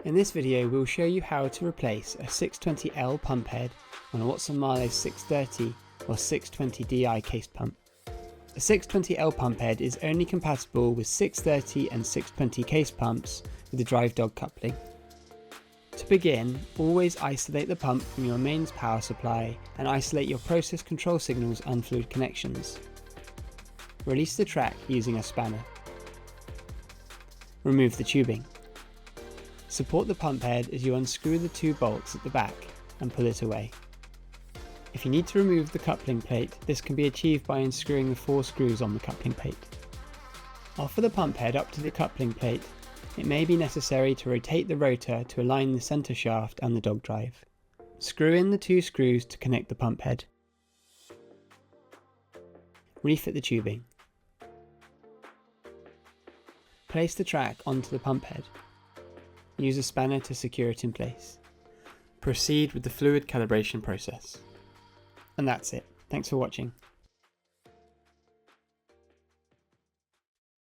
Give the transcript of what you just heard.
In this video we'll show you how to replace a 620L pump head on a Watson-Marlow 630 or 620Di case pump. A 620L pump head is only compatible with 630 and 620 case pumps with the drive dog coupling. To begin, always isolate the pump from your mains power supply and isolate your process control signals and fluid connections. Release the track using a spanner. Remove the tubing. Support the pump head as you unscrew the two bolts at the back and pull it away. If you need to remove the coupling plate, this can be achieved by unscrewing the 4 screws on the coupling plate. Offer the pump head up to the coupling plate. It may be necessary to rotate the rotor to align the centre shaft and the dog drive. Screw in the 2 screws to connect the pump head. Refit the tubing. Place the track onto the pump head. Use a spanner to secure it in place. Proceed with the fluid calibration process. And that's it. Thanks for watching.